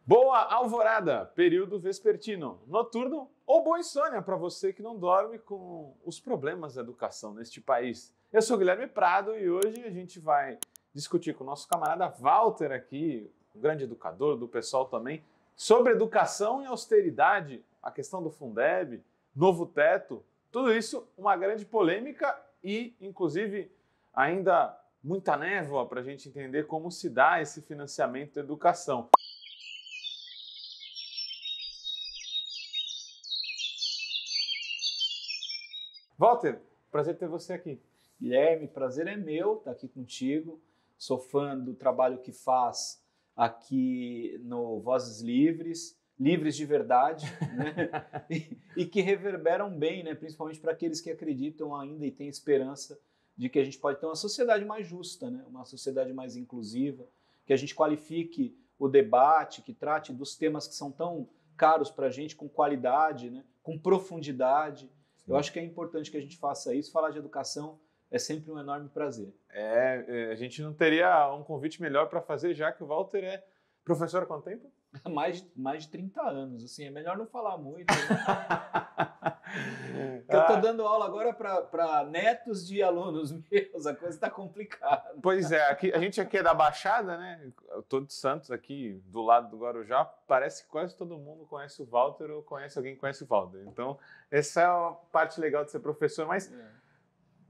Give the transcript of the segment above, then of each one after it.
Boa alvorada, período vespertino, noturno ou boa insônia para você que não dorme com os problemas da educação neste país. Eu sou Guilherme Prado e hoje a gente vai discutir com o nosso camarada Walter aqui, um grande educador do pessoal também, sobre educação e austeridade, a questão do Fundeb, novo teto, tudo isso uma grande polêmica e, inclusive, ainda muita névoa para a gente entender como se dá esse financiamento da educação. Walter, prazer ter você aqui. Guilherme, prazer é meu estar aqui contigo. Sou fã do trabalho que faz aqui no Vozes Livres, livres de verdade, né? e que reverberam bem, né? Principalmente para aqueles que acreditam ainda e têm esperança de que a gente pode ter uma sociedade mais justa, né? Uma sociedade mais inclusiva, que a gente qualifique o debate, que trate dos temas que são tão caros para a gente com qualidade, né? Com profundidade. Eu acho que é importante que a gente faça isso. Falar de educação é sempre um enorme prazer. A gente não teria um convite melhor para fazer, já que o Walter é professor há quanto tempo? mais de 30 anos, assim, é melhor não falar muito. Né? Eu estou dando aula agora para netos de alunos meus, a coisa está complicada. Pois é, a gente aqui é da Baixada, né? Eu estou de Santos aqui, do lado do Guarujá, parece que quase todo mundo conhece o Walter ou conhece alguém que conhece o Walter. Então, essa é a parte legal de ser professor, mas...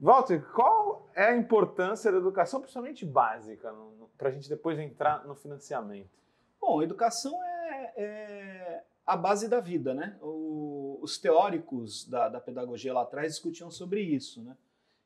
Walter, qual é a importância da educação, principalmente básica, para a gente depois entrar no financiamento? Bom, educação é a base da vida, né? Os teóricos da pedagogia lá atrás discutiam sobre isso, né?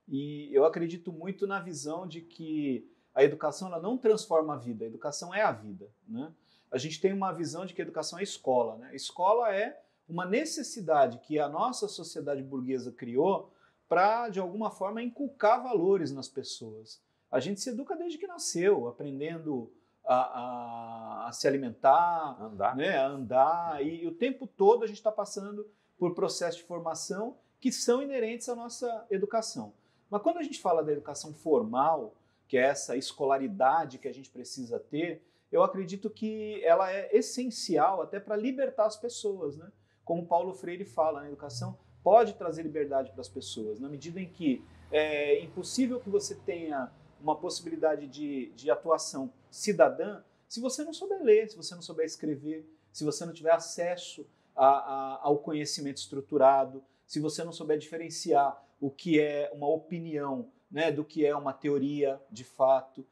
E eu acredito muito na visão de que a educação ela não transforma a vida, a educação é a vida, né? A gente tem uma visão de que a educação é escola, né? A escola é uma necessidade que a nossa sociedade burguesa criou para, de alguma forma, inculcar valores nas pessoas. A gente se educa desde que nasceu, aprendendo a se alimentar, né, a andar, e o tempo todo a gente está passando por processos de formação que são inerentes à nossa educação. Mas quando a gente fala da educação formal, que é essa escolaridade que a gente precisa ter, eu acredito que ela é essencial até para libertar as pessoas, né? Como Paulo Freire fala, a educação pode trazer liberdade para as pessoas, na medida em que é impossível que você tenha uma possibilidade de atuação cidadã se você não souber ler, se você não souber escrever, se você não tiver acesso ao conhecimento estruturado, se você não souber diferenciar o que é uma opinião, né, do que é uma teoria de fato,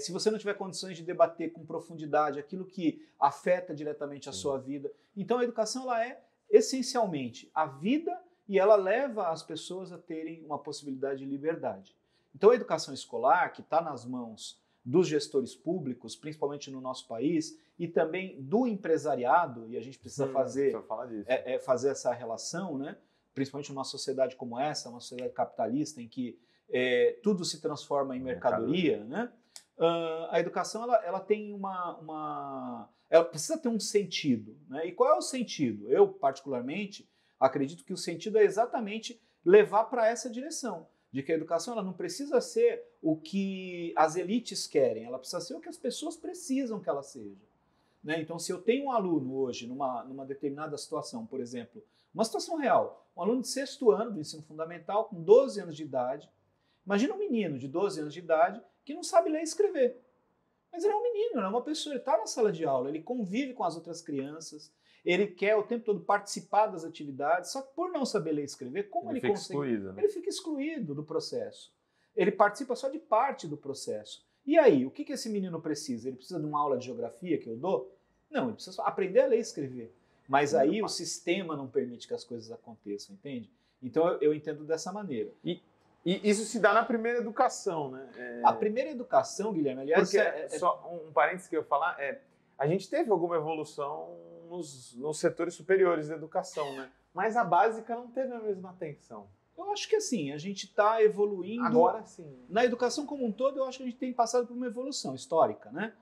se você não tiver condições de debater com profundidade aquilo que afeta diretamente a sua vida. Então a educação ela é essencialmente a vida e ela leva as pessoas a terem uma possibilidade de liberdade. Então a educação escolar, que está nas mãos dos gestores públicos, principalmente no nosso país, e também do empresariado, e a gente precisa fazer essa relação, né? Principalmente numa sociedade como essa, uma sociedade capitalista em que tudo se transforma em mercadoria, né? A educação ela tem ela precisa ter um sentido, né? E qual é o sentido? Eu, particularmente, acredito que o sentido é exatamente levar para essa direção, de que a educação ela não precisa ser o que as elites querem, ela precisa ser o que as pessoas precisam que ela seja. Né? Então, se eu tenho um aluno hoje numa determinada situação, por exemplo, uma situação real, um aluno de 6º ano do ensino fundamental, com 12 anos de idade, imagina um menino de 12 anos de idade que não sabe ler e escrever. Mas ele é um menino, ele é uma pessoa, ele está na sala de aula, ele convive com as outras crianças, ele quer o tempo todo participar das atividades, só que por não saber ler e escrever, como ele consegue? Excluído, né? Ele fica excluído do processo. Ele participa só de parte do processo. E aí, o que esse menino precisa? Ele precisa de uma aula de geografia que eu dou? Não, ele precisa só aprender a ler e escrever. Mas aí o sistema não permite que as coisas aconteçam, entende? Então eu entendo dessa maneira. E isso se dá na primeira educação, né? A primeira educação, Guilherme, aliás... Porque, só um parênteses que eu ia falar, a gente teve alguma evolução nos setores superiores da educação, né? Mas a básica não teve a mesma atenção. Eu acho que assim, a gente está evoluindo... Agora sim. Na educação como um todo, eu acho que a gente tem passado por uma evolução histórica, né?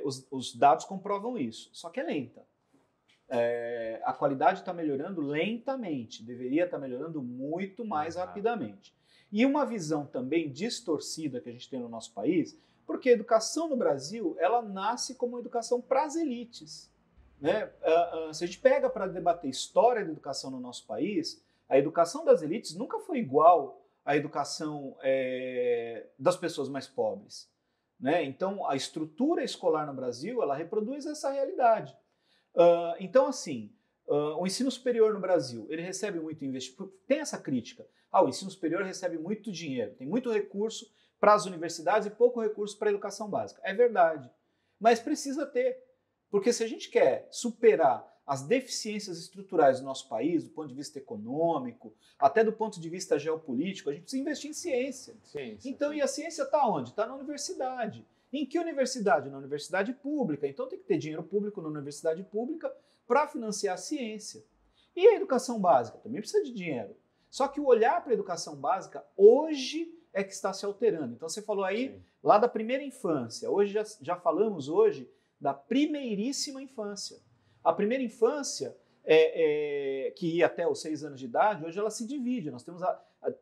Os dados comprovam isso, só que é lenta. A qualidade está melhorando lentamente, deveria estar melhorando muito mais rapidamente. E uma visão também distorcida que a gente tem no nosso país, porque a educação no Brasil, ela nasce como uma educação para as elites. Né? Se a gente pega para debater história da educação no nosso país, a educação das elites nunca foi igual à educação das pessoas mais pobres. Né? Então, a estrutura escolar no Brasil, ela reproduz essa realidade. Então, assim, o ensino superior no Brasil, ele recebe muito investimento. Tem essa crítica. O ensino superior recebe muito dinheiro, tem muito recurso para as universidades e pouco recurso para a educação básica. É verdade. Mas precisa ter. Porque se a gente quer superar as deficiências estruturais do nosso país, do ponto de vista econômico, até do ponto de vista geopolítico, a gente precisa investir em ciência. Então, e a ciência está onde? Está na universidade. Em que universidade? Na universidade pública. Então tem que ter dinheiro público na universidade pública para financiar a ciência. E a educação básica? Também precisa de dinheiro. Só que o olhar para a educação básica hoje é que está se alterando. Então você falou aí lá da primeira infância. Hoje já falamos hoje da primeiríssima infância. A primeira infância, que ia até os 6 anos de idade, hoje ela se divide. Nós temos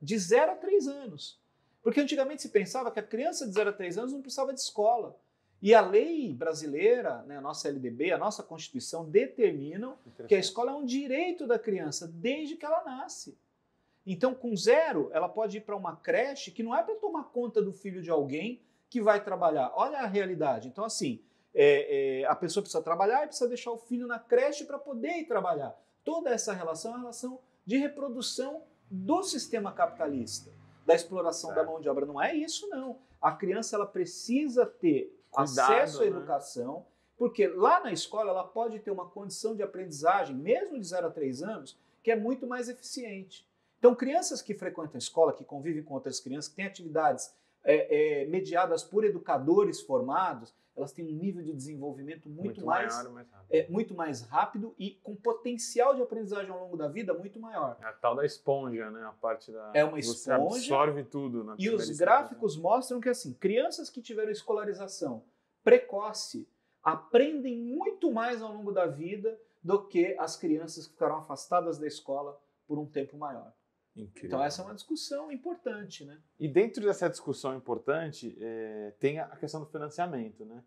de 0 a 3 anos. Porque antigamente se pensava que a criança de 0 a 3 anos não precisava de escola. E a lei brasileira, né, a nossa LDB, a nossa Constituição, determinam que a escola é um direito da criança desde que ela nasce. Então, com 0, ela pode ir para uma creche que não é para tomar conta do filho de alguém que vai trabalhar. Olha a realidade. Então, assim, a pessoa precisa trabalhar e precisa deixar o filho na creche para poder ir trabalhar. Toda essa relação é uma relação de reprodução do sistema capitalista, da exploração da mão de obra. Não é isso, não. A criança ela precisa ter acesso à educação, porque lá na escola ela pode ter uma condição de aprendizagem, mesmo de 0 a 3 anos, que é muito mais eficiente. Então, crianças que frequentam a escola, que convivem com outras crianças, que têm atividades mediadas por educadores formados, elas têm um nível de desenvolvimento muito mais rápido e com potencial de aprendizagem ao longo da vida muito maior. É a tal da esponja, né? A parte da... É uma esponja. Você absorve tudo. E os gráficos mostram que, assim, crianças que tiveram escolarização precoce aprendem muito mais ao longo da vida do que as crianças que ficaram afastadas da escola por um tempo maior. Incrível. Então essa é uma discussão importante, né? E dentro dessa discussão importante tem a questão do financiamento, né?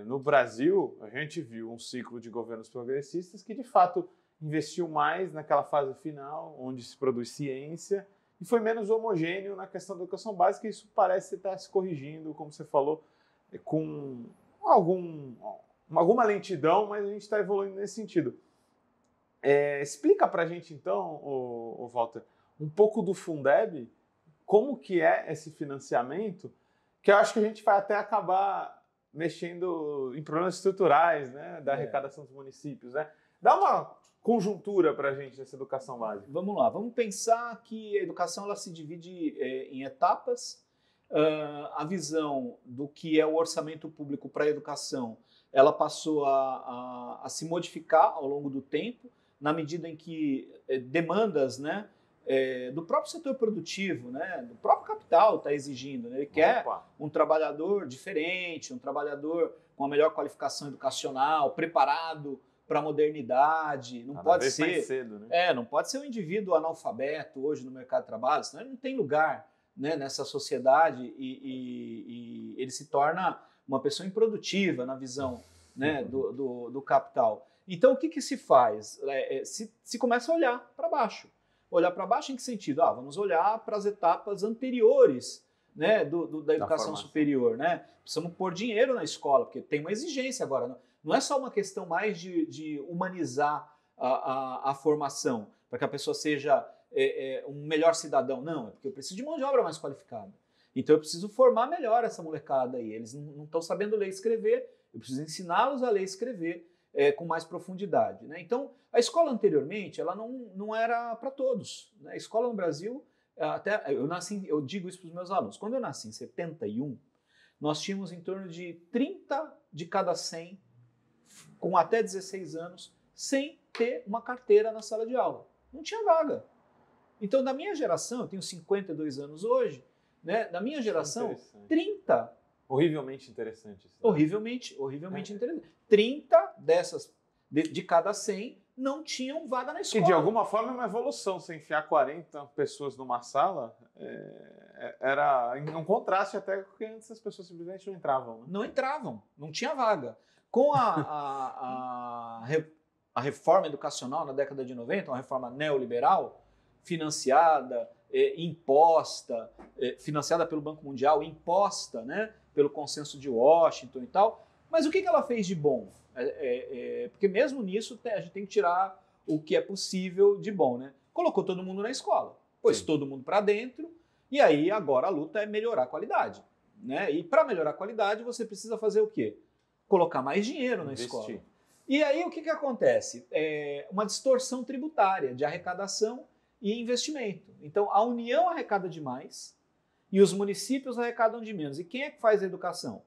No Brasil, a gente viu um ciclo de governos progressistas que de fato investiu mais naquela fase final, onde se produz ciência, e foi menos homogêneo na questão da educação básica, e isso parece estar se corrigindo, como você falou, com alguma lentidão, mas a gente está evoluindo nesse sentido. Explica para a gente, então, Walter, um pouco do Fundeb, como que é esse financiamento, que eu acho que a gente vai até acabar mexendo em problemas estruturais, né, da arrecadação dos municípios. Né? Dá uma conjuntura para a gente dessa educação básica. Vamos lá, vamos pensar que a educação ela se divide em etapas. A visão do que é o orçamento público para a educação, ela passou a se modificar ao longo do tempo, na medida em que demandas, né, do próprio setor produtivo, né, do próprio capital está exigindo. Né? Ele quer um trabalhador diferente, um trabalhador com a melhor qualificação educacional, preparado para a modernidade. Não pode ser mais cedo, né? Não pode ser um indivíduo analfabeto hoje no mercado de trabalho, senão ele não tem lugar, né, nessa sociedade e ele se torna uma pessoa improdutiva na visão, né, do capital. Então, o que se faz? Se começa a olhar para baixo. Olhar para baixo em que sentido? Vamos olhar para as etapas anteriores, né, da educação superior. Né? Precisamos pôr dinheiro na escola, porque tem uma exigência agora. Não é só uma questão mais de humanizar a formação, para que a pessoa seja um melhor cidadão. Não, é porque eu preciso de mão de obra mais qualificada. Então eu preciso formar melhor essa molecada aí. Eles não estão sabendo ler e escrever, eu preciso ensiná-los a ler e escrever com mais profundidade. Né? Então, a escola anteriormente, ela não era para todos. Né? A escola no Brasil, até eu digo isso para os meus alunos, quando eu nasci em 71, nós tínhamos em torno de 30 de cada 100, com até 16 anos, sem ter uma carteira na sala de aula. Não tinha vaga. Então, da minha geração, eu tenho 52 anos hoje, né? Da minha geração, 30... Horrivelmente interessante. Isso, né? Horrivelmente interessante. 30 dessas, de cada 100, não tinham vaga na escola. Que de alguma forma é uma evolução. Você enfiar 40 pessoas numa sala era um contraste até porque antes as pessoas simplesmente não entravam. Né? Não entravam, não tinha vaga. Com a a reforma educacional na década de 90, uma reforma neoliberal, financiada, imposta, financiada pelo Banco Mundial, imposta, né, pelo consenso de Washington e tal. Mas o que ela fez de bom? Porque mesmo nisso a gente tem que tirar o que é possível de bom, né? Colocou todo mundo na escola, pôs todo mundo para dentro, e aí agora a luta é melhorar a qualidade, né? E para melhorar a qualidade você precisa fazer o quê? Colocar mais dinheiro na escola. E aí o que acontece? Uma distorção tributária de arrecadação e investimento. Então a União arrecada demais e os municípios arrecadam de menos. E quem é que faz a educação?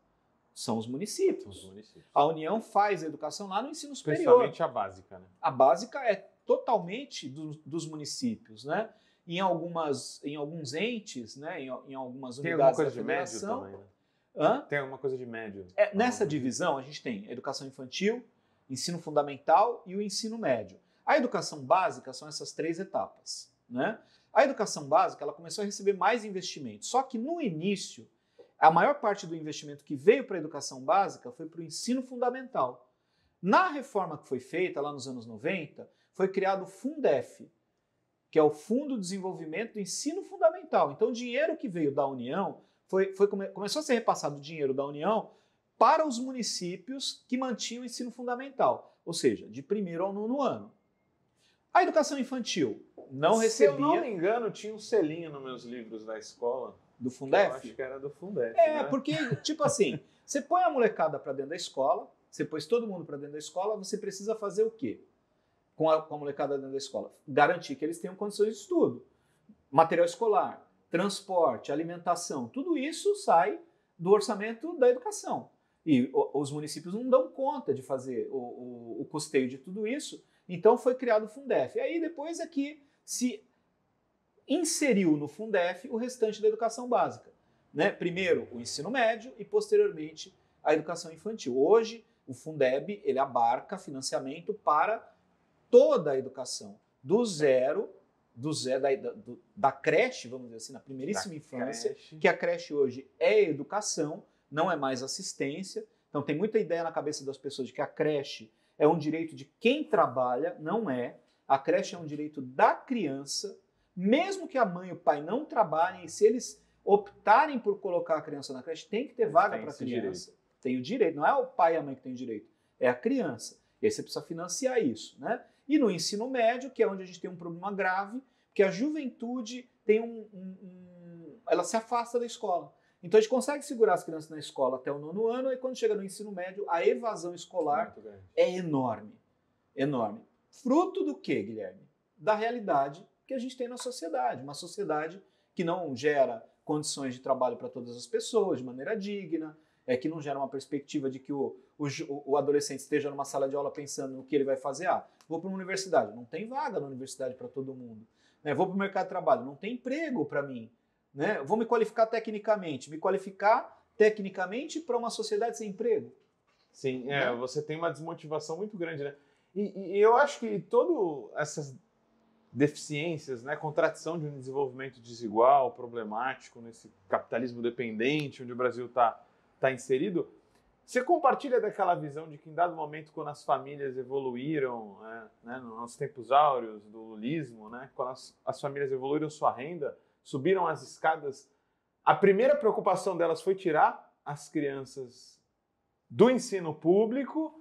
São os municípios. A União faz a educação lá no ensino superior. Principalmente a básica, né? A básica é totalmente dos municípios, né? Em alguns entes, né? Em algumas unidades da federação. Tem alguma coisa de médio também, né? Hã? Tem alguma coisa de médio. Nessa divisão a gente tem a educação infantil, ensino fundamental e o ensino médio. A educação básica são essas 3 etapas, né? A educação básica ela começou a receber mais investimento, só que no início a maior parte do investimento que veio para a educação básica foi para o ensino fundamental. Na reforma que foi feita lá nos anos 90, foi criado o Fundef, que é o Fundo de Desenvolvimento do Ensino Fundamental. Então o dinheiro que veio da União começou a ser repassado dinheiro da União para os municípios que mantinham o ensino fundamental, ou seja, de 1º ao 9º ano. A educação infantil não recebia... Se eu não me engano, tinha um selinho nos meus livros da escola. Do Fundef? Eu acho que era do Fundef, né? Porque, tipo assim, você põe a molecada para dentro da escola, você pôs todo mundo para dentro da escola, você precisa fazer o quê? Com a molecada dentro da escola? Garantir que eles tenham condições de estudo. Material escolar, transporte, alimentação, tudo isso sai do orçamento da educação. E os municípios não dão conta de fazer o custeio de tudo isso, então foi criado o Fundef. E aí depois é que se inseriu no Fundef o restante da educação básica, né? Primeiro o ensino médio e posteriormente a educação infantil. Hoje o Fundeb ele abarca financiamento para toda a educação, da creche, vamos dizer assim, na primeiríssima infância, que a creche hoje é educação, não é mais assistência. Então tem muita ideia na cabeça das pessoas de que a creche é um direito de quem trabalha, não é. A creche é um direito da criança, mesmo que a mãe e o pai não trabalhem, e se eles optarem por colocar a criança na creche, tem que ter vaga para a criança. Tem o direito, não é o pai e a mãe que tem o direito, é a criança. E aí você precisa financiar isso, né? E no ensino médio, que é onde a gente tem um problema grave, que a juventude tem ela se afasta da escola. Então a gente consegue segurar as crianças na escola até o 9º ano, e quando chega no ensino médio, a evasão escolar é enorme. Enorme. Fruto do quê, Guilherme? Da realidade que a gente tem na sociedade. Uma sociedade que não gera condições de trabalho para todas as pessoas de maneira digna, que não gera uma perspectiva de que o adolescente esteja numa sala de aula pensando no que ele vai fazer. Vou para uma universidade. Não tem vaga na universidade para todo mundo. Vou para o mercado de trabalho. Não tem emprego para mim. Vou me qualificar tecnicamente. Me qualificar tecnicamente para uma sociedade sem emprego. Sim, você tem uma desmotivação muito grande, né? E eu acho que todas essas deficiências, né, contradição de um desenvolvimento desigual, problemático, nesse capitalismo dependente onde o Brasil está inserido, você compartilha daquela visão de que em dado momento, quando as famílias evoluíram, né, nos tempos áureos do lulismo, né, quando as famílias evoluíram sua renda, subiram as escadas, a primeira preocupação delas foi tirar as crianças do ensino público,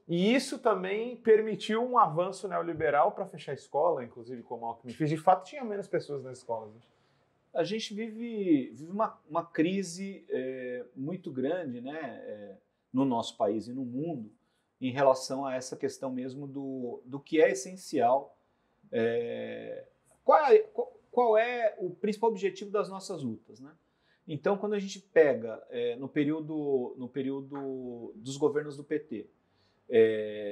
e isso também permitiu um avanço neoliberal para fechar a escola, inclusive como o Alckmin fez. De fato, tinha menos pessoas nas escolas. Né? A gente vive uma crise muito grande, né, no nosso país e no mundo em relação a essa questão mesmo do que é essencial. Qual é o principal objetivo das nossas lutas, né? Então, quando a gente pega no período dos governos do PT,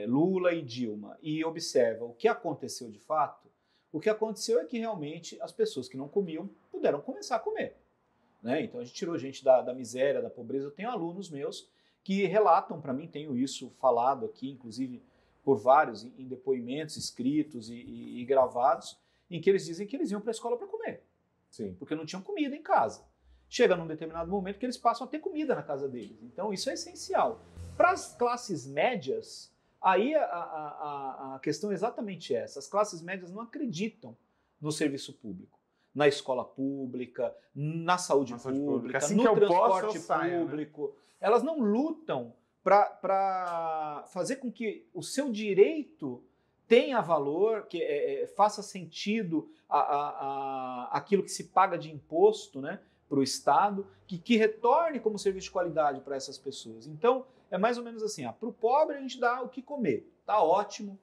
Lula e Dilma, e observa o que aconteceu de fato, o que aconteceu é que realmente as pessoas que não comiam puderam começar a comer. Né? Então a gente tirou gente da miséria, da pobreza. Eu tenho alunos meus que relatam para mim, tenho isso falado aqui, inclusive por vários, em depoimentos escritos e gravados, em que eles dizem que eles iam para a escola para comer. Sim. Porque não tinham comida em casa. Chega num determinado momento que eles passam a ter comida na casa deles. Então isso é essencial. Para as classes médias, Aí a questão é exatamente essa. As classes médias não acreditam no serviço público, na escola pública, na saúde pública, assim no que eu transporte posso, eu saio, público. Né? Elas não lutam para fazer com que o seu direito tenha valor, que faça sentido aquilo que se paga de imposto, né, para o Estado, que retorne como serviço de qualidade para essas pessoas. Então, é mais ou menos assim, para o pobre a gente dá o que comer, tá ótimo,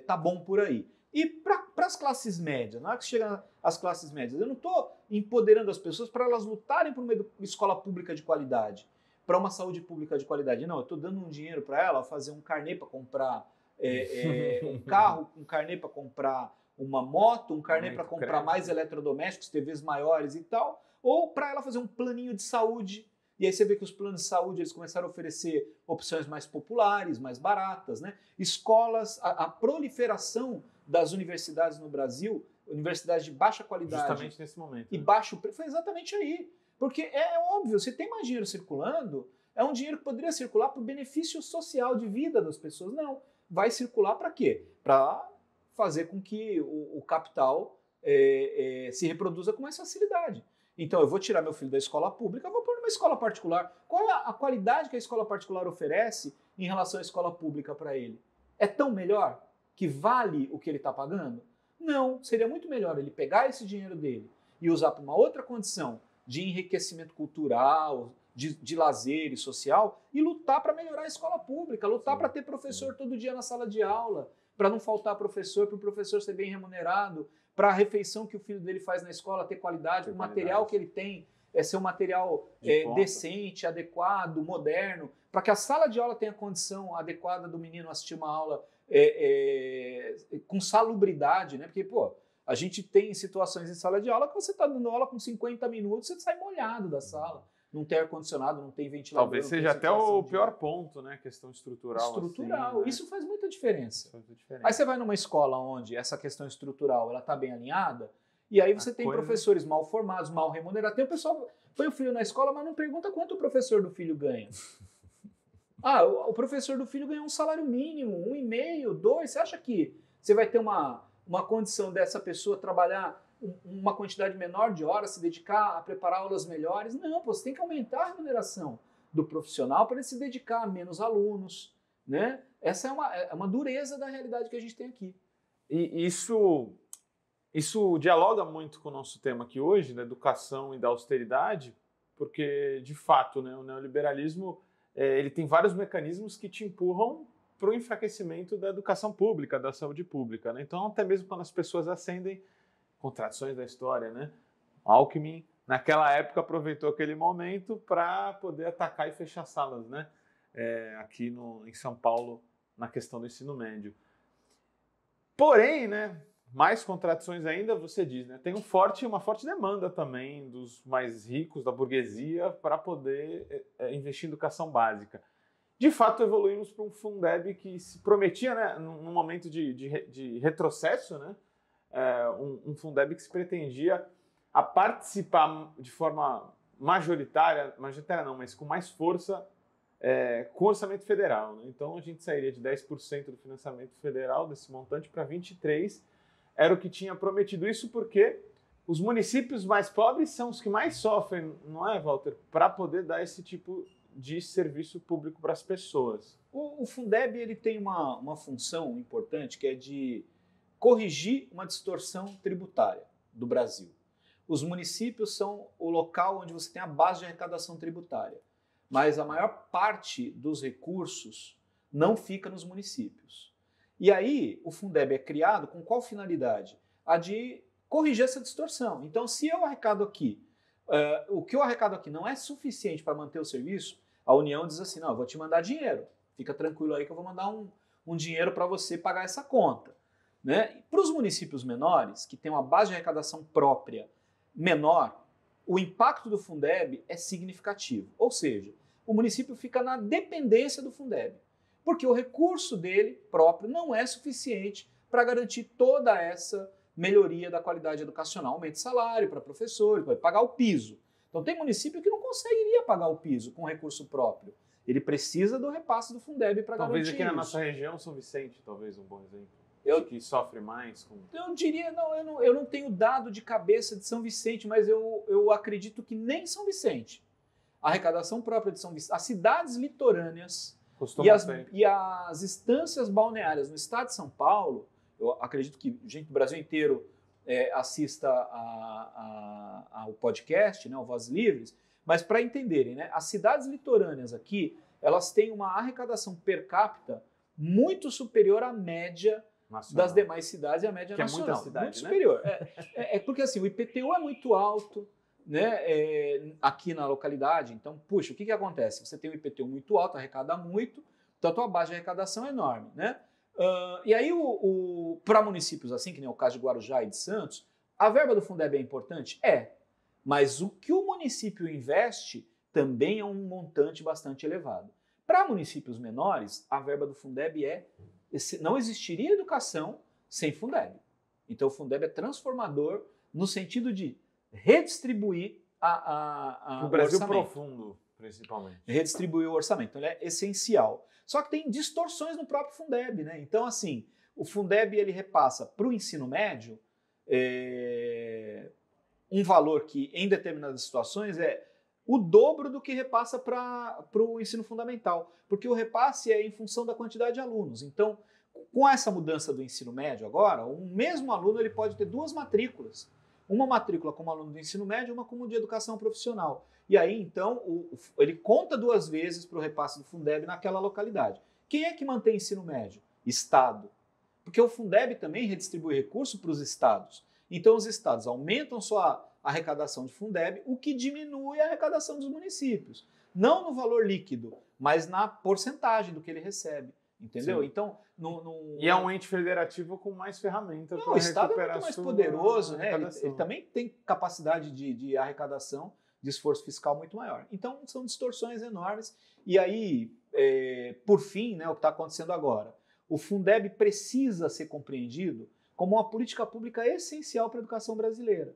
tá bom por aí. E para as classes médias, na hora que chega às classes médias, eu não estou empoderando as pessoas para elas lutarem por uma escola pública de qualidade, para uma saúde pública de qualidade. Não, eu estou dando um dinheiro para ela fazer um carnê para comprar um carro, um carnê para comprar uma moto, um carnê para comprar mais eletrodomésticos, TVs maiores e tal, ou para ela fazer um planinho de saúde. E aí você vê que os planos de saúde eles começaram a oferecer opções mais populares, mais baratas, né? Escolas, a proliferação das universidades no Brasil, universidades de baixa qualidade. Justamente nesse momento. E baixo preço, foi exatamente aí. Porque é óbvio, se tem mais dinheiro circulando, é um dinheiro que poderia circular para o benefício social de vida das pessoas. Não. Vai circular para quê? Para fazer com que o capital se reproduza com mais facilidade. Então, eu vou tirar meu filho da escola pública, vou pôr numa escola particular. Qual é a qualidade que a escola particular oferece em relação à escola pública para ele? É tão melhor que vale o que ele está pagando? Não, seria muito melhor ele pegar esse dinheiro dele e usar para uma outra condição de enriquecimento cultural, de lazer e social, e lutar para melhorar a escola pública, lutar para ter professor todo dia na sala de aula, para não faltar professor, para o professor ser bem remunerado, para a refeição que o filho dele faz na escola ter qualidade, o material que ele tem ser um material decente, adequado, moderno, para que a sala de aula tenha condição adequada do menino assistir uma aula com salubridade, né? Porque, a gente tem situações em sala de aula que você está dando aula com 50 minutos, você sai molhado da sala. Não tem ar-condicionado, não tem ventilador. Talvez seja até o pior ponto, né? Questão estrutural. Estrutural. Assim, né? Isso faz muita diferença. Diferença. Aí você vai numa escola onde essa questão estrutural está bem alinhada, e aí você tem professores mal formados, mal remunerados. Tem o pessoal põe o filho na escola, mas não pergunta quanto o professor do filho ganha. O professor do filho ganha um salário mínimo, 1,5, 2. Você acha que você vai ter uma condição dessa pessoa trabalhar uma quantidade menor de horas, se dedicar a preparar aulas melhores? Não, você tem que aumentar a remuneração do profissional para ele se dedicar a menos alunos, né? Essa é uma dureza da realidade que a gente tem aqui. E isso dialoga muito com o nosso tema aqui hoje, da educação e da austeridade, porque, de fato, né, o neoliberalismo ele tem vários mecanismos que te empurram para o enfraquecimento da educação pública, da saúde pública. Né? Então, até mesmo quando as pessoas ascendem, contradições da história, né? Alckmin, naquela época, aproveitou aquele momento para poder atacar e fechar salas, né? Aqui em São Paulo, na questão do ensino médio. Porém, né, mais contradições ainda, você diz, né? Tem uma forte demanda também dos mais ricos, da burguesia, para poder investir em educação básica. De fato, evoluímos para um Fundeb que se prometia, né, num momento de retrocesso, né? Um Fundeb que se pretendia a participar de forma majoritária não, mas com mais força com o orçamento federal. Né? Então, a gente sairia de 10% do financiamento federal, desse montante, para 23%. Era o que tinha prometido. Isso porque os municípios mais pobres são os que mais sofrem, não é, Walter? Para poder dar esse tipo de serviço público para as pessoas. O Fundeb ele tem uma função importante, que é de corrigir uma distorção tributária do Brasil. Os municípios são o local onde você tem a base de arrecadação tributária, mas a maior parte dos recursos não fica nos municípios. E aí, o Fundeb é criado com qual finalidade? A de corrigir essa distorção. Então, se eu arrecado aqui, o que eu arrecado aqui não é suficiente para manter o serviço, a União diz assim, não, eu vou te mandar dinheiro, fica tranquilo aí que eu vou mandar um dinheiro para você pagar essa conta. Né? Para os municípios menores, que têm uma base de arrecadação própria menor, o impacto do Fundeb é significativo. Ou seja, o município fica na dependência do Fundeb, porque o recurso dele próprio não é suficiente para garantir toda essa melhoria da qualidade educacional, aumento de salário para professores, para pagar o piso. Então tem município que não conseguiria pagar o piso com recurso próprio. ele precisa do repasse do Fundeb para garantir Talvez aqui na isso. nossa região, São Vicente, talvez um bom exemplo. Que sofre mais com... Eu diria, eu não tenho dado de cabeça de São Vicente, mas eu acredito que nem São Vicente. A arrecadação própria de São Vicente, as cidades litorâneas e as instâncias balneárias no estado de São Paulo, eu acredito que gente do Brasil inteiro assista ao podcast, né, ao Vozes Livres, mas para entenderem, né, as cidades litorâneas aqui, elas têm uma arrecadação per capita muito superior à média nacional das demais cidades e à média nacional. É muita cidade, muito né? superior. Porque assim, o IPTU é muito alto, né, aqui na localidade. Então, puxa, o que acontece? Você tem um IPTU muito alto, arrecada muito, então a tua base de arrecadação é enorme, né? E aí, para municípios assim, que nem o caso de Guarujá e de Santos, a verba do Fundeb é importante? É. Mas o que o município investe também é um montante bastante elevado. Para municípios menores, a verba do Fundeb não existiria educação sem Fundeb. Então, o Fundeb é transformador no sentido de redistribuir o Brasil orçamento. profundo, principalmente. Redistribuir o orçamento. Então, ele é essencial. Só que tem distorções no próprio Fundeb, né? Então, assim, o Fundeb ele repassa para o ensino médio um valor que, em determinadas situações, é o dobro do que repassa para o ensino fundamental, porque o repasse é em função da quantidade de alunos. Então, com essa mudança do ensino médio agora, o mesmo aluno ele pode ter duas matrículas. Uma matrícula como aluno do ensino médio e uma como de educação profissional. E aí, então, ele conta duas vezes para o repasse do Fundeb naquela localidade. Quem é que mantém ensino médio? Estado. Porque o Fundeb também redistribui recurso para os estados. Então, os estados aumentam sua arrecadação de Fundeb, o que diminui a arrecadação dos municípios. Não no valor líquido, mas na porcentagem do que ele recebe. Entendeu? Sim. Então, e é um ente federativo com mais ferramentas para o Estado é muito mais poderoso, né? Ele também tem capacidade de arrecadação, de esforço fiscal muito maior. Então, são distorções enormes. E aí, por fim, né, o que está acontecendo agora? O Fundeb precisa ser compreendido como uma política pública essencial para a educação brasileira.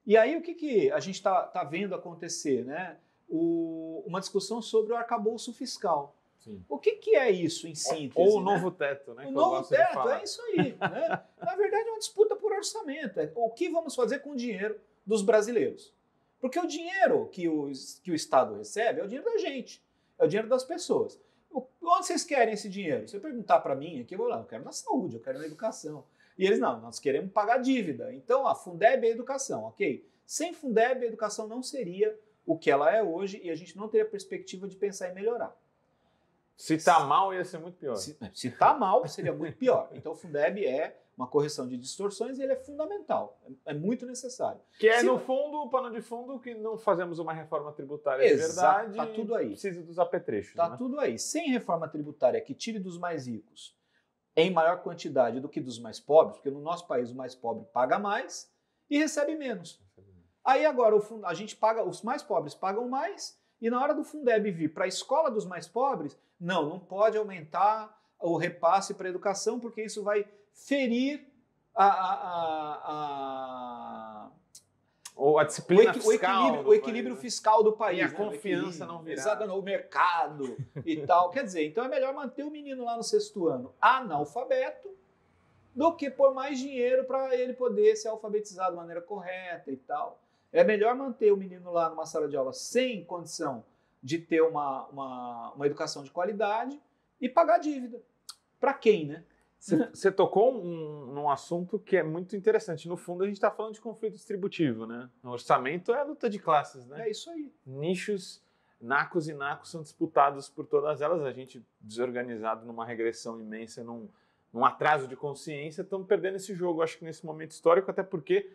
E aí, o que a gente está vendo acontecer? Né? Uma discussão sobre o arcabouço fiscal. Sim. O que é isso, em síntese? Ou o novo teto, né? O novo teto, é isso aí. Né? Na verdade, é uma disputa por orçamento. O que vamos fazer com o dinheiro dos brasileiros? Porque o dinheiro que o Estado recebe é o dinheiro da gente, é o dinheiro das pessoas. Onde vocês querem esse dinheiro? Se eu perguntar para mim aqui, eu vou lá, eu quero na saúde, eu quero na educação. E eles, não, nós queremos pagar dívida. Então, a Fundeb é educação, ok? Sem Fundeb, a educação não seria o que ela é hoje e a gente não teria perspectiva de pensar em melhorar. Se está mal, ia ser muito pior. Se está mal, seria muito pior. Então, o Fundeb é uma correção de distorções e ele é fundamental. É muito necessário. Que é, no fundo, o pano de fundo que não fazemos uma reforma tributária de verdade. Está tudo aí. Precisa dos apetrechos. Está né? tudo aí. Sem reforma tributária que tire dos mais ricos em maior quantidade do que dos mais pobres, porque no nosso país o mais pobre paga mais e recebe menos. Aí agora a gente paga, os mais pobres pagam mais e na hora do Fundeb vir para a escola dos mais pobres, não pode aumentar o repasse para a educação porque isso vai ferir ou a disciplina fiscal. O equilíbrio fiscal do país. E a confiança não virá. Exato, o mercado e tal. Quer dizer, então é melhor manter o menino lá no 6º ano analfabeto do que pôr mais dinheiro para ele poder ser alfabetizado de maneira correta e tal. É melhor manter o menino lá numa sala de aula sem condição de ter uma educação de qualidade e pagar dívida. Para quem, né? Você tocou num assunto que é muito interessante. No fundo, a gente está falando de conflito distributivo, né? O orçamento é a luta de classes, né? É isso aí. Nichos, nacos e nacos são disputados por todas elas. A gente, desorganizado numa regressão imensa, num atraso de consciência, estamos perdendo esse jogo, acho que nesse momento histórico, até porque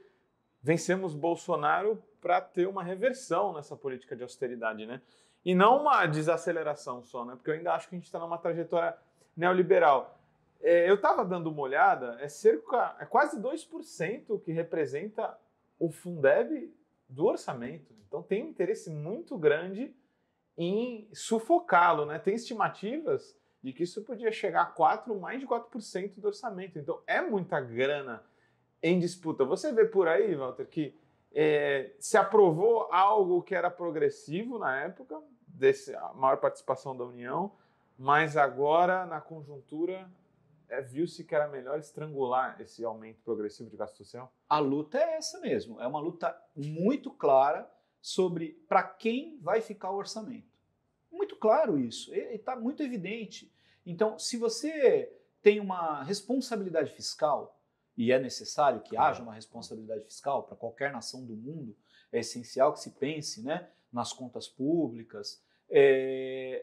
vencemos Bolsonaro para ter uma reversão nessa política de austeridade, né? E não uma desaceleração só, né? Porque eu ainda acho que a gente está numa trajetória neoliberal. Eu estava dando uma olhada, é quase 2% que representa o Fundeb do orçamento. Então tem um interesse muito grande em sufocá-lo, né? Tem estimativas de que isso podia chegar a mais de 4% do orçamento. Então é muita grana em disputa. Você vê por aí, Walter, que se aprovou algo que era progressivo na época, a maior participação da União, mas agora, na conjuntura, viu-se que era melhor estrangular esse aumento progressivo de gasto social? A luta é essa mesmo, é uma luta muito clara sobre para quem vai ficar o orçamento. Muito claro isso, está muito evidente. Então, se você tem uma responsabilidade fiscal, e é necessário que haja uma responsabilidade fiscal para qualquer nação do mundo, é essencial que se pense, né, nas contas públicas,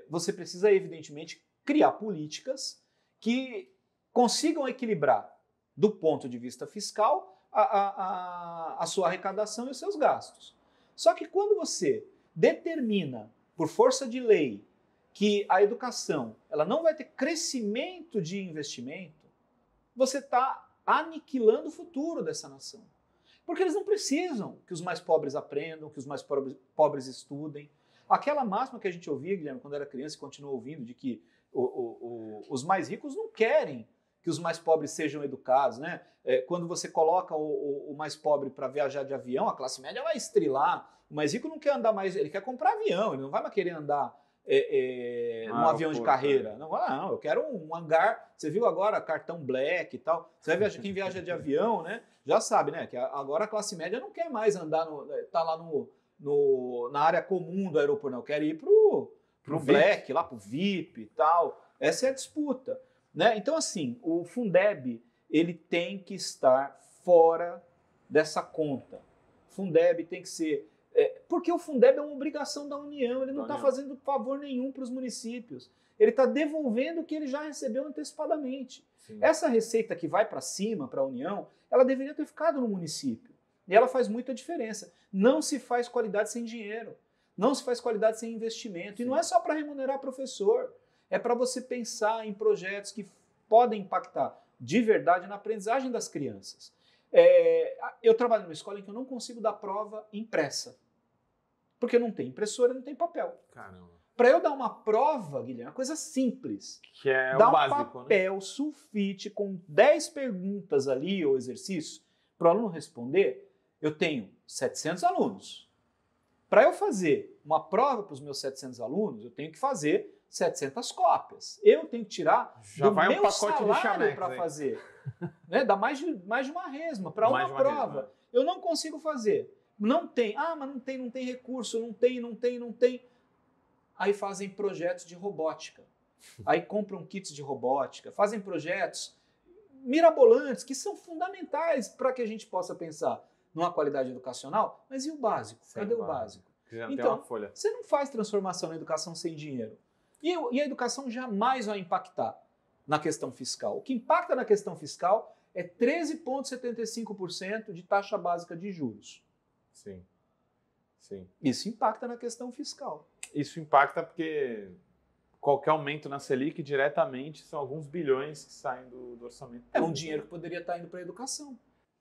você precisa, evidentemente, criar políticas que consigam equilibrar, do ponto de vista fiscal, a sua arrecadação e os seus gastos. Só que quando você determina, por força de lei, que a educação ela não vai ter crescimento de investimento, você está aniquilando o futuro dessa nação. Porque eles não precisam que os mais pobres aprendam, que os mais pobres estudem. Aquela máxima que a gente ouvia, Guilherme, quando era criança e continua ouvindo, de que os mais ricos não querem que os mais pobres sejam educados, né? Quando você coloca o mais pobre para viajar de avião, a classe média vai estrilar. O mais rico não quer andar mais, ele quer comprar avião, ele não vai mais querer andar num avião de carreira. Não, eu quero um hangar. Você viu agora cartão Black e tal. Você vai viajar, quem viaja de avião, né? Já sabe, né? Que agora a classe média não quer mais andar, tá lá na área comum do aeroporto, não. Quer ir pro Black, lá pro VIP e tal. Essa é a disputa. Né? Então, assim, o Fundeb ele tem que estar fora dessa conta. O Fundeb tem que ser... porque o Fundeb é uma obrigação da União, ele não está fazendo favor nenhum para os municípios. Ele está devolvendo o que ele já recebeu antecipadamente. Sim. Essa receita que vai para cima, para a União, ela deveria ter ficado no município. E ela faz muita diferença. Não se faz qualidade sem dinheiro. Não se faz qualidade sem investimento. Sim. E não é só para remunerar professor. É para você pensar em projetos que podem impactar de verdade na aprendizagem das crianças. Eu trabalho numa escola em que eu não consigo dar prova impressa. Porque não tem impressora, não tem papel. Caramba. Para eu dar uma prova, Guilherme, é uma coisa simples. Que é dar o básico, um papel, né? Sulfite com 10 perguntas ali, ou exercício, para o aluno responder, eu tenho 700 alunos. Para eu fazer uma prova para os meus 700 alunos, eu tenho que fazer 700 cópias. Eu tenho que tirar do meu salário para fazer. Né? Dá mais de uma resma para uma prova. Resma. Eu não consigo fazer. Não tem. Mas não tem recurso, não tem. Aí fazem projetos de robótica. Aí compram kits de robótica. Fazem projetos mirabolantes que são fundamentais para que a gente possa pensar numa qualidade educacional. Mas e o básico? Cadê o básico? Então, você não faz transformação na educação sem dinheiro. E a educação jamais vai impactar na questão fiscal. O que impacta na questão fiscal é 13,75% de taxa básica de juros. Sim. Sim. Isso impacta na questão fiscal. Isso impacta porque qualquer aumento na Selic diretamente são alguns bilhões que saem do orçamento. É um dinheiro que poderia estar indo para a educação.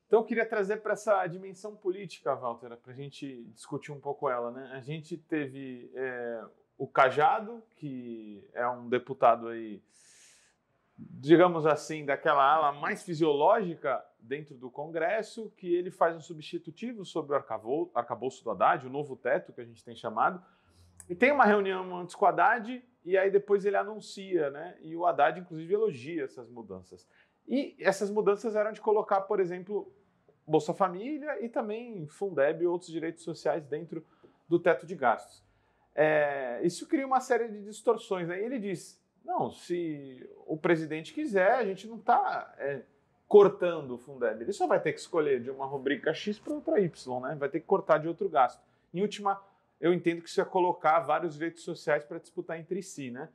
Então eu queria trazer para essa dimensão política, Walter, para a gente discutir um pouco ela, né? A gente teve o Cajado, que é um deputado aí, digamos assim, daquela ala mais fisiológica dentro do Congresso, que ele faz um substitutivo sobre o arcabouço do Haddad, o novo teto que a gente tem chamado, e tem uma reunião antes com o Haddad, e aí depois ele anuncia, né? E o Haddad, inclusive, elogia essas mudanças. E essas mudanças eram de colocar, por exemplo, Bolsa Família e também Fundeb e outros direitos sociais dentro do teto de gastos. Isso cria uma série de distorções, né? E ele diz, não, se o presidente quiser, a gente não está cortando o Fundeb. Ele só vai ter que escolher de uma rubrica X para outra Y, né? Vai ter que cortar de outro gasto. Em última, eu entendo que isso é colocar vários direitos sociais para disputar entre si, né?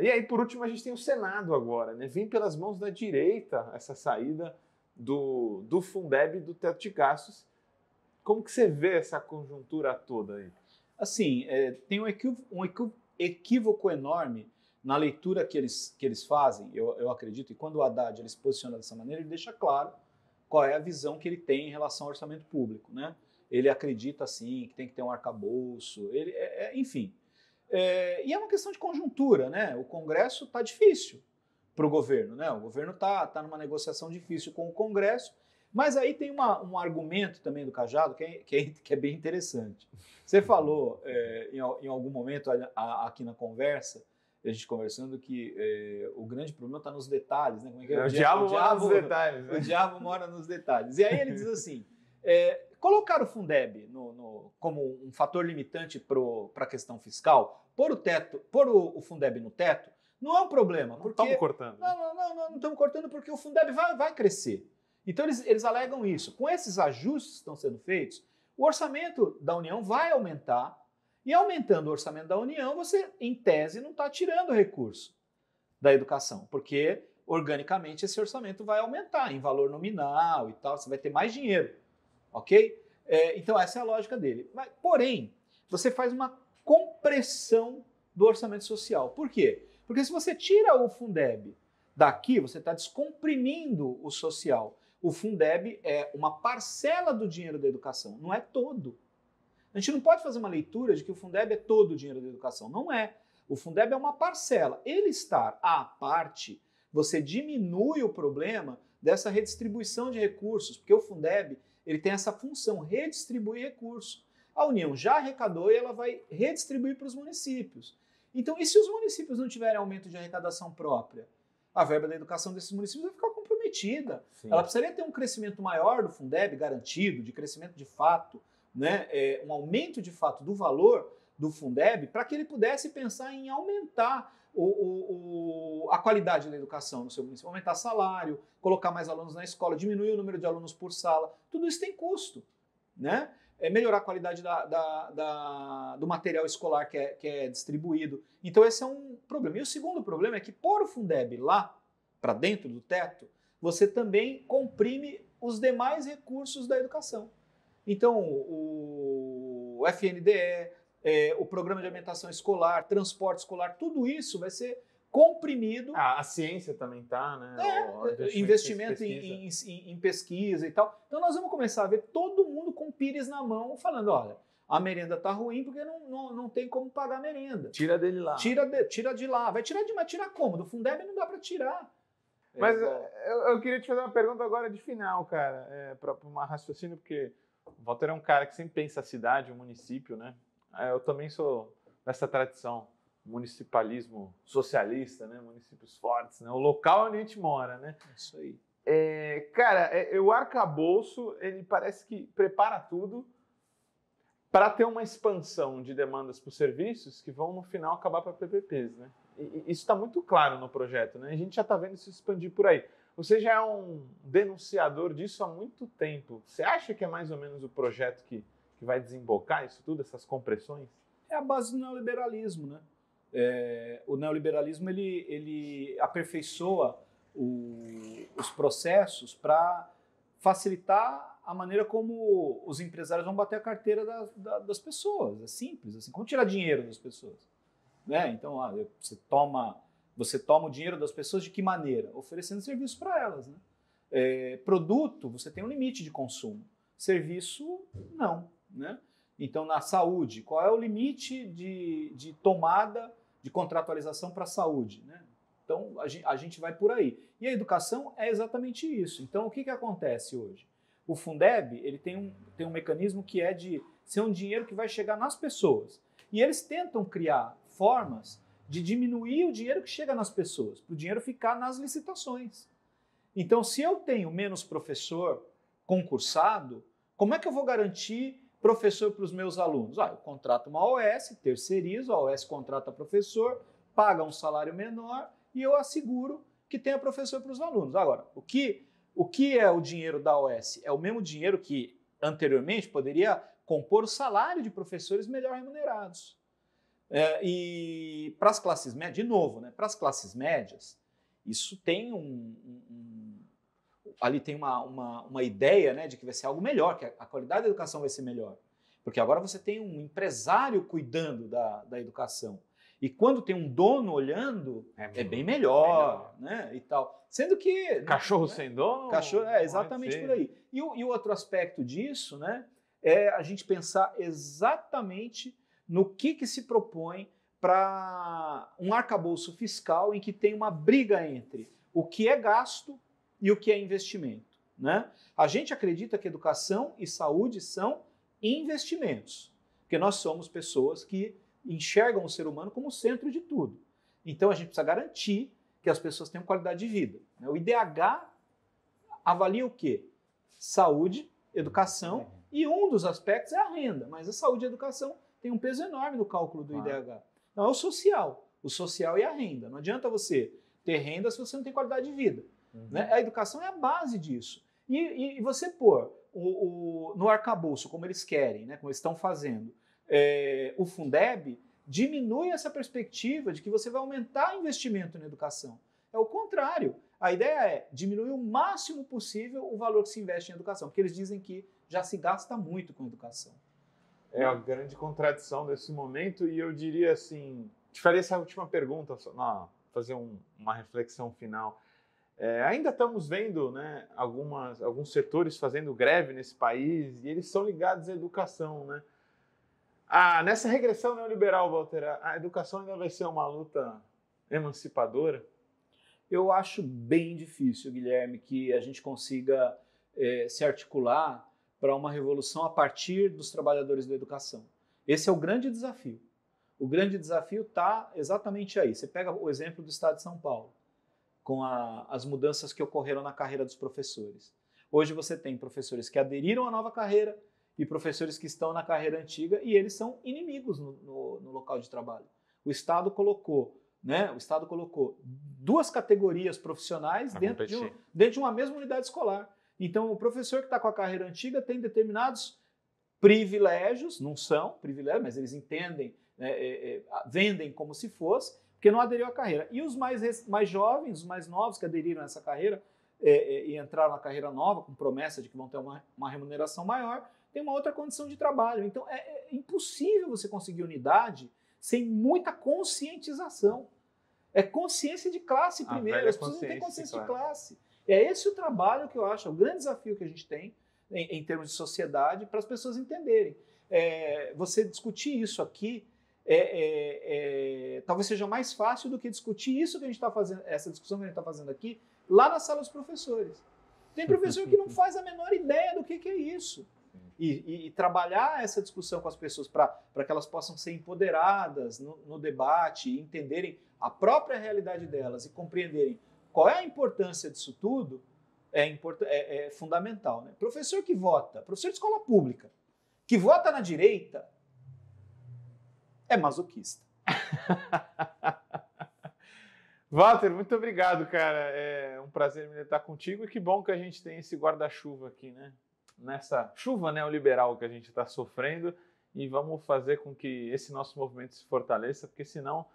E aí, por último, a gente tem o Senado agora, né? Vem pelas mãos da direita essa saída do Fundeb e do teto de gastos. Como que você vê essa conjuntura toda aí? Assim, tem um equívoco enorme na leitura que eles fazem, eu acredito, e quando o Haddad ele se posiciona dessa maneira, ele deixa claro qual é a visão que ele tem em relação ao orçamento público, né? Ele acredita, assim, que tem que ter um arcabouço, enfim. E é uma questão de conjuntura, né? O Congresso está difícil para o governo, né? O governo está numa negociação difícil com o Congresso, Mas aí tem um argumento também do Cajado que é bem interessante. Você falou em algum momento aqui na conversa, a gente conversando, que o grande problema está nos detalhes, né? Como é que é? O diabo mora nos detalhes. Né? O diabo mora nos detalhes. E aí ele diz assim, colocar o Fundeb como um fator limitante para a questão fiscal, pôr o Fundeb no teto, não é um problema. Não estamos cortando. Não estamos cortando porque o Fundeb vai crescer. Então eles alegam isso. Com esses ajustes que estão sendo feitos, o orçamento da União vai aumentar, e aumentando o orçamento da União, você, em tese, não está tirando recurso da educação, porque organicamente esse orçamento vai aumentar em valor nominal e tal, você vai ter mais dinheiro, ok? Então essa é a lógica dele. Porém, você faz uma compressão do orçamento social. Por quê? Porque se você tira o Fundeb daqui, você está descomprimindo o social. O Fundeb é uma parcela do dinheiro da educação, não é todo. A gente não pode fazer uma leitura de que o Fundeb é todo o dinheiro da educação. Não é. O Fundeb é uma parcela. Ele estar à parte, você diminui o problema dessa redistribuição de recursos, porque o Fundeb ele tem essa função, redistribuir recursos. A União já arrecadou e ela vai redistribuir para os municípios. Então, e se os municípios não tiverem aumento de arrecadação própria? A verba da educação desses municípios vai ficar comprometida. Sim. Ela precisaria ter um crescimento maior do Fundeb, garantido, de crescimento de fato, né, um aumento de fato do valor do Fundeb, para que ele pudesse pensar em aumentar a qualidade da educação no seu município, aumentar salário, colocar mais alunos na escola, diminuir o número de alunos por sala. Tudo isso tem custo, né? Melhorar a qualidade do material escolar que é distribuído. Então esse é um problema. E o segundo problema é que pôr o Fundeb lá, para dentro do teto, você também comprime os demais recursos da educação. Então, o FNDE, o Programa de Alimentação Escolar, Transporte Escolar, tudo isso vai ser comprimido. A ciência também está, né? Investimento em pesquisa e tal. Então, nós vamos começar a ver todo mundo com pires na mão, falando, olha, a merenda está ruim porque não tem como pagar a merenda. Tira dele lá. Tira de lá. Vai tirar como? Do Fundeb não dá para tirar. Mas eu queria te fazer uma pergunta agora de final, cara, para uma raciocínio, porque o Walter é um cara que sempre pensa a cidade, o município, né? Eu também sou dessa tradição, municipalismo socialista, né? Municípios fortes, né? O local onde a gente mora, né? Isso aí. Cara, o arcabouço, ele parece que prepara tudo para ter uma expansão de demandas por serviços que vão, no final, acabar para PPPs, né? E isso está muito claro no projeto, né? A gente já está vendo isso expandir por aí. Você já é um denunciador disso há muito tempo. Você acha que é mais ou menos o projeto que vai desembocar isso tudo, essas compressões? É a base do neoliberalismo, né? O neoliberalismo ele aperfeiçoa os processos para facilitar a maneira como os empresários vão bater a carteira das pessoas. É simples, assim, como tirar dinheiro das pessoas, né? Então, você toma o dinheiro das pessoas de que maneira? Oferecendo serviço para elas, né? Produto, você tem um limite de consumo. Serviço, não, né? Então, na saúde, qual é o limite de tomada de contratualização para a saúde, né? Então, a gente vai por aí. E a educação é exatamente isso. Então, o que acontece hoje? O Fundeb ele tem um mecanismo que é de ser um dinheiro que vai chegar nas pessoas. E eles tentam criar formas de diminuir o dinheiro que chega nas pessoas, para o dinheiro ficar nas licitações. Então, se eu tenho menos professor concursado, como é que eu vou garantir professor para os meus alunos? Eu contrato uma OS, terceirizo, a OS contrata professor, paga um salário menor e eu asseguro que tenha professor para os alunos. Agora, o que é o dinheiro da OS? É o mesmo dinheiro que anteriormente poderia compor o salário de professores melhor remunerados. E para as classes médias, de novo, né, para as classes médias, isso tem ali tem uma ideia, né, de que vai ser algo melhor, que a qualidade da educação vai ser melhor. Porque agora você tem um empresário cuidando da educação. E quando tem um dono olhando, é bem melhor, né, e tal. Sendo que... Cachorro sem dono? Cachorro, exatamente por aí. E o outro aspecto disso, né, é a gente pensar exatamente no que se propõe para um arcabouço fiscal em que tem uma briga entre o que é gasto e o que é investimento. né? A gente acredita que educação e saúde são investimentos, porque nós somos pessoas que enxergam o ser humano como o centro de tudo. Então a gente precisa garantir que as pessoas tenham qualidade de vida. O IDH avalia o quê? Saúde, educação, e um dos aspectos é a renda, mas a saúde e a educação tem um peso enorme no cálculo do IDH. Então é o social e a renda. Não adianta você ter renda se você não tem qualidade de vida. Né? A educação é a base disso. E você pôr no arcabouço, como eles querem, né, como eles estão fazendo, o Fundeb, diminui essa perspectiva de que você vai aumentar investimento na educação. É o contrário. A ideia é diminuir o máximo possível o valor que se investe em educação, porque eles dizem que já se gasta muito com educação. É a grande contradição desse momento, e eu diria assim, te faria essa última pergunta, fazer uma reflexão final. Ainda estamos vendo, né, alguns setores fazendo greve nesse país, e eles são ligados à educação, né? Nessa regressão neoliberal, Walter, a educação ainda vai ser uma luta emancipadora? Eu acho bem difícil, Guilherme, que a gente consiga se articular para uma revolução a partir dos trabalhadores da educação. Esse é o grande desafio. O grande desafio está exatamente aí. Você pega o exemplo do Estado de São Paulo, com as mudanças que ocorreram na carreira dos professores. Hoje você tem professores que aderiram à nova carreira e professores que estão na carreira antiga, e eles são inimigos no local de trabalho. O Estado colocou duas categorias profissionais dentro de uma mesma unidade escolar. Então, o professor que está com a carreira antiga tem determinados privilégios, não são privilégios, mas eles entendem, vendem como se fosse, porque não aderiu à carreira. E os mais jovens, os mais novos que aderiram a essa carreira e entraram na carreira nova com promessa de que vão ter uma remuneração maior, tem uma outra condição de trabalho. Então, é impossível você conseguir unidade sem muita conscientização. É consciência de classe primeiro, as pessoas não têm consciência de classe. É esse o trabalho que eu acho, é o grande desafio que a gente tem em termos de sociedade para as pessoas entenderem. Você discutir isso aqui talvez seja mais fácil do que discutir isso que a gente está fazendo, essa discussão que a gente está fazendo aqui, lá na sala dos professores. Tem professor que não faz a menor ideia do que é isso. E trabalhar essa discussão com as pessoas para que elas possam ser empoderadas no debate, e entenderem a própria realidade delas e compreenderem qual é a importância disso tudo, é fundamental. Né? Professor que vota, professor de escola pública, que vota na direita, é masoquista. Walter, muito obrigado, cara. É um prazer estar contigo, e que bom que a gente tem esse guarda-chuva aqui, né? Nessa chuva neoliberal que a gente está sofrendo, e vamos fazer com que esse nosso movimento se fortaleça, porque senão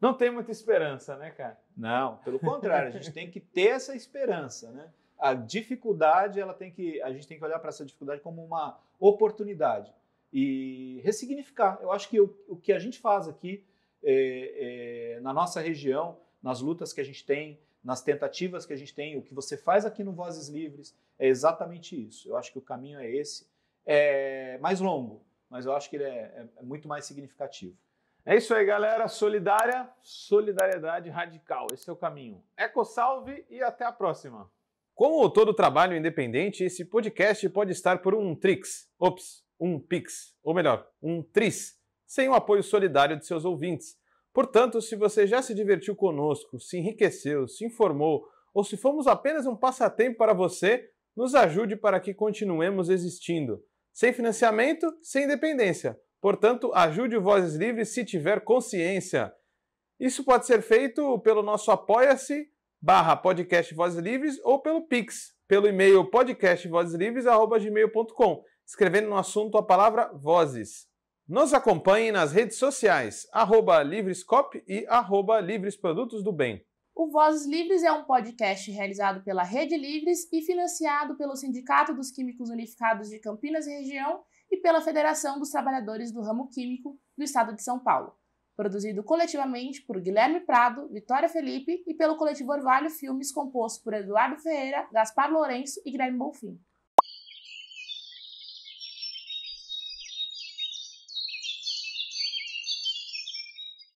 não tem muita esperança, né, cara? Não, pelo contrário, a gente tem que ter essa esperança, né? A dificuldade, a gente tem que olhar para essa dificuldade como uma oportunidade e ressignificar. Eu acho que o que a gente faz aqui na nossa região, nas lutas que a gente tem, nas tentativas que a gente tem, o que você faz aqui no Vozes Livres é exatamente isso. Eu acho que o caminho é esse. É mais longo, mas eu acho que ele é muito mais significativo. É isso aí, galera. Solidariedade radical. Esse é o caminho. EcoSalve e até a próxima. Como todo trabalho independente, esse podcast pode estar por um Trix, um Pix, ou melhor, um Tris, sem o apoio solidário de seus ouvintes. Portanto, se você já se divertiu conosco, se enriqueceu, se informou, ou se fomos apenas um passatempo para você, nos ajude para que continuemos existindo. Sem financiamento, sem independência. Portanto, ajude o Vozes Livres se tiver consciência. Isso pode ser feito pelo nosso apoia-se/podcast Vozes Livres ou pelo Pix, pelo e-mail podcastvozeslivres@gmail.com, escrevendo no assunto a palavra Vozes. Nos acompanhe nas redes sociais, @Livrescop e @Livresprodutos do Bem. O Vozes Livres é um podcast realizado pela Rede Livres e financiado pelo Sindicato dos Químicos Unificados de Campinas e Região e pela Federação dos Trabalhadores do Ramo Químico do Estado de São Paulo. Produzido coletivamente por Guilherme Prado, Vitória Felipe e pelo coletivo Orvalho Filmes, composto por Eduardo Ferreira, Gaspar Lourenço e Guilherme Bonfim.